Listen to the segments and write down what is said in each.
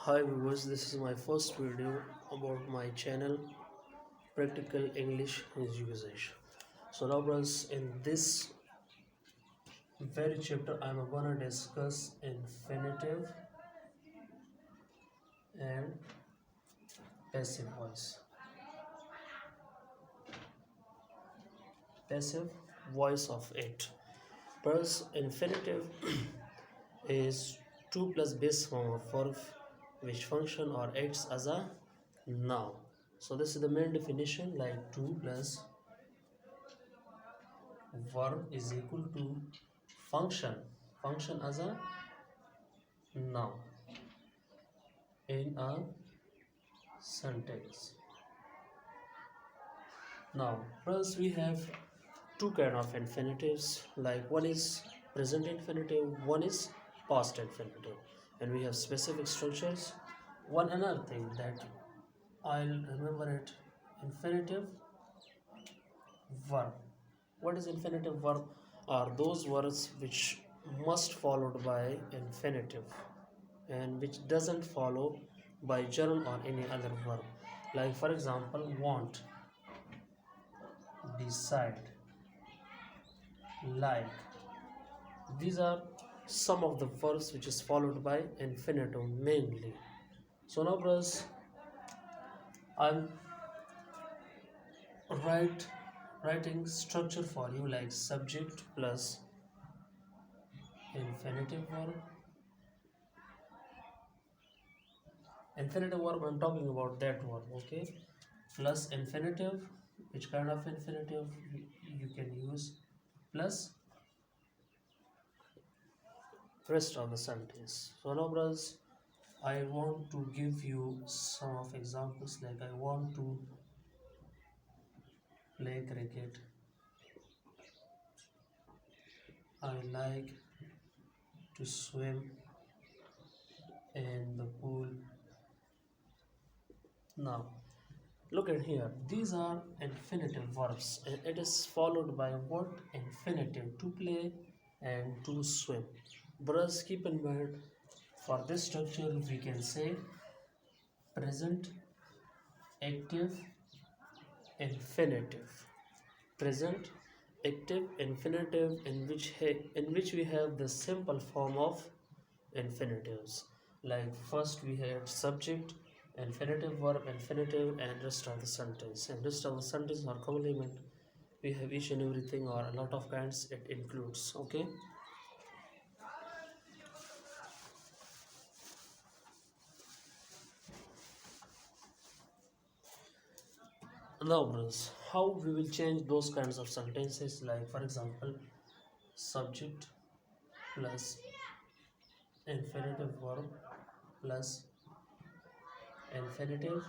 Hi viewers, this is my first video about my channel Practical English Usage. So now brothers, in this very chapter I'm gonna discuss infinitive and passive voice. Passive voice of it. Brothers, infinitive is 2 plus base form of verb which function or acts as a noun. So this is the main definition, like 2 plus verb is equal to function as a noun in a sentence. Now first we have two kind of infinitives, like one is present infinitive, one is past infinitive, and we have specific structures. One another thing that I'll remember it, infinitive verb. What is infinitive verb? Are those words which must followed by infinitive and which doesn't follow by gerund or any other verb. Like for example, want, decide, like. These are some of the verbs which is followed by infinitive mainly. So now brothers, I'm writing structure for you, like subject plus infinitive verb. Infinitive verb, I'm talking about that verb, okay? Plus infinitive, which kind of infinitive you can use, plus rest of the sentence. So now brothers, I want to give you some of examples, like I want to play cricket, I like to swim in the pool. Now look at here, these are infinitive verbs and it is followed by what? Infinitive, to play and to swim. Brothers, keep in mind, for this structure we can say present active infinitive, present active infinitive, in which we have the simple form of infinitives. Like first we had subject, infinitive verb, infinitive, and rest of the sentence. And rest of the sentence or complement, we have each and everything or a lot of kinds it includes. Okay. Now brothers, how we will change those kinds of sentences, like for example, subject plus infinitive verb plus infinitive,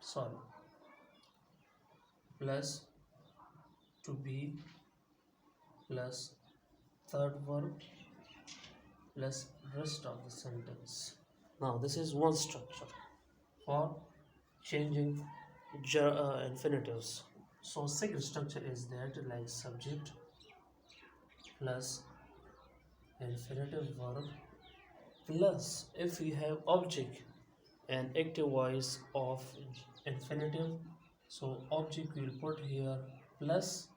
sorry, plus to be plus third verb plus rest of the sentence. Now this is one structure for changing infinitives. So second structure is that, like subject plus infinitive verb plus, if we have object and active voice of infinitive, so object will put here plus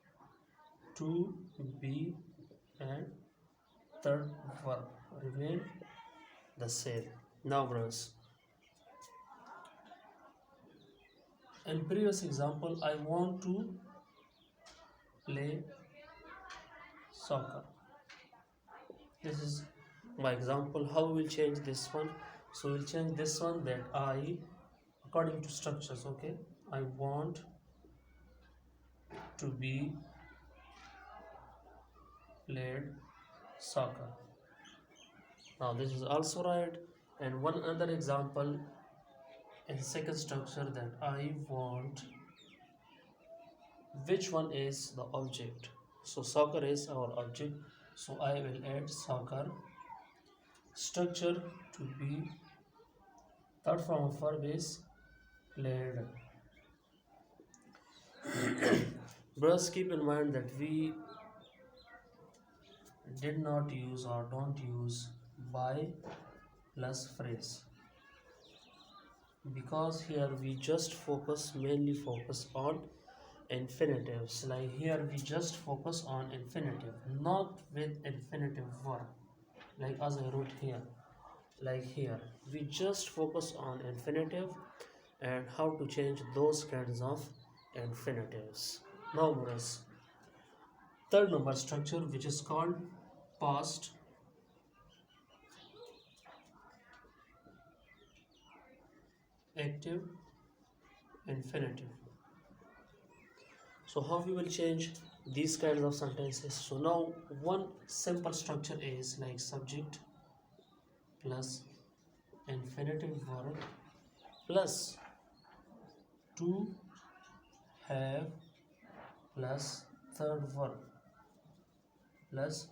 to be and third verb remain the same. Now brothers, in previous example, I want to play soccer. This is my example. How we will change this one? So we'll change this one, that I, according to structures, okay, I want to be played soccer. Now this is also right. And one other example in second structure, that I want, which one is the object? So soccer is our object, so I will add soccer. Structure to be, third form of verb is played. Brothers, keep in mind that we did not use or don't use by plus phrase. because here we just mainly focus on infinitives. Like here we just focus on infinitive, not with infinitive verb, like as I wrote here. Like here we just focus on infinitive and how to change those kinds of infinitives. Now brothers, third number structure, which is called past active infinitive. So how we will change these kinds of sentences? So now one simple structure is like subject plus infinitive verb plus to have plus third verb plus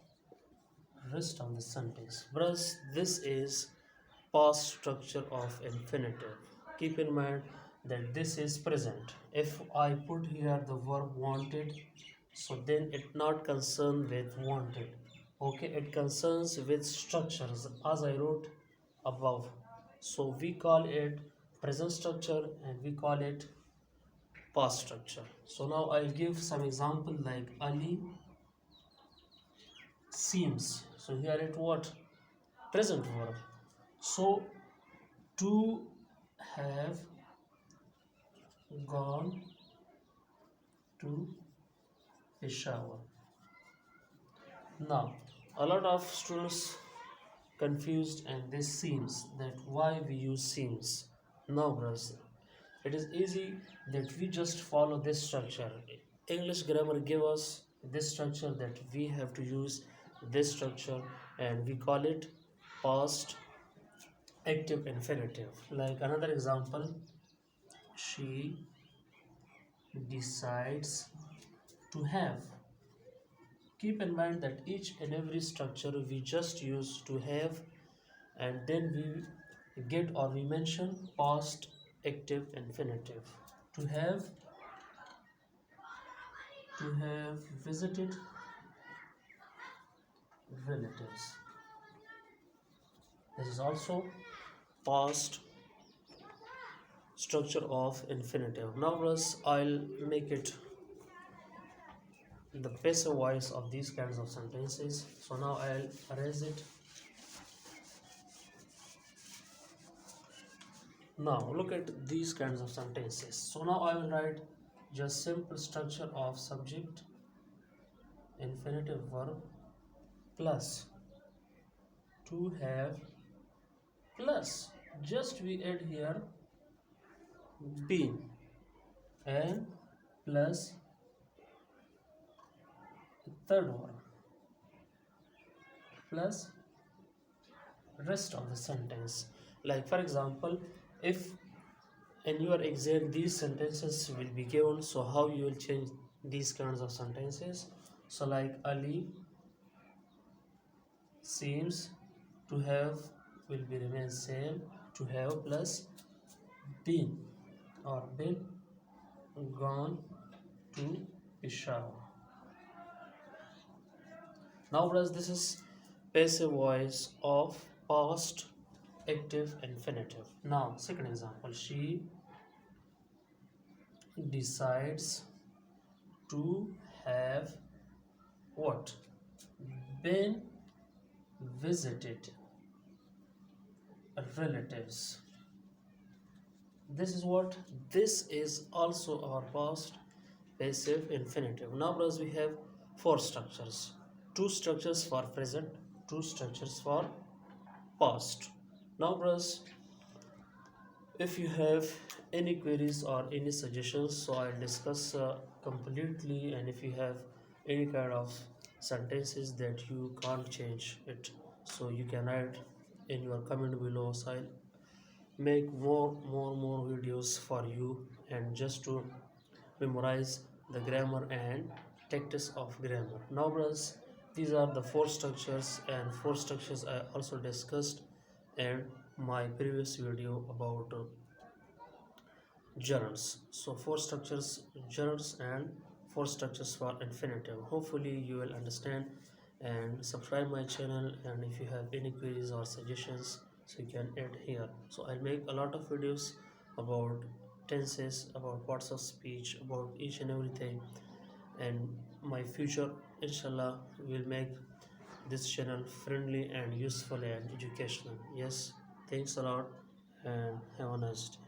rest of the sentence. Whereas this is past structure of infinitive. Keep in mind that this is present. If I put here the verb wanted, so then it not concerned with wanted. Okay, it concerns with structures as I wrote above. So we call it present structure and we call it past structure. So now I'll give some example like Ali seems. So here it what? Present verb. So to have gone to Peshawar. Now, a lot of students confused and this seems that why we use seems. Now, brothers, it is easy that we just follow this structure. English grammar give us this structure that we have to use this structure and we call it past active infinitive. Like another example, she decides to have. Keep in mind that each and every structure we just use to have and then we get or we mention past active infinitive. To have visited relatives. This is also past structure of infinitive. Now plus I'll make it the passive voice of these kinds of sentences. So now I'll erase it. Now look at these kinds of sentences. So now I will write just simple structure of subject, infinitive verb plus to have plus just we add here been and plus third verb plus rest of the sentence. Like for example, if in your exam these sentences will be given, so how you will change these kinds of sentences? So like Ali seems to have will be remain same, to have plus been or been gone to Peshawar. Now brothers, this is passive voice of past active infinitive. Now second example, she decides to have what? Been visited relatives. This is what? This is also our past passive infinitive. Now brothers, we have four structures. Two structures for present, two structures for past. Now brothers, if you have any queries or any suggestions, so I'll discuss completely, and if you have any kind of sentences that you can't change it, so you can write in your comment below, so I'll make more videos for you and just to memorize the grammar and tactics of grammar. Now brothers, these are the four structures, and four structures I also discussed in my previous video about gerunds. So four structures gerunds and four structures for infinitive. Hopefully you will understand, and subscribe my channel, and if you have any queries or suggestions, so you can add here. So I'll make a lot of videos about tenses, about parts of speech, about each and everything. And my future, inshallah, will make this channel friendly and useful and educational. Yes, thanks a lot and have a nice day.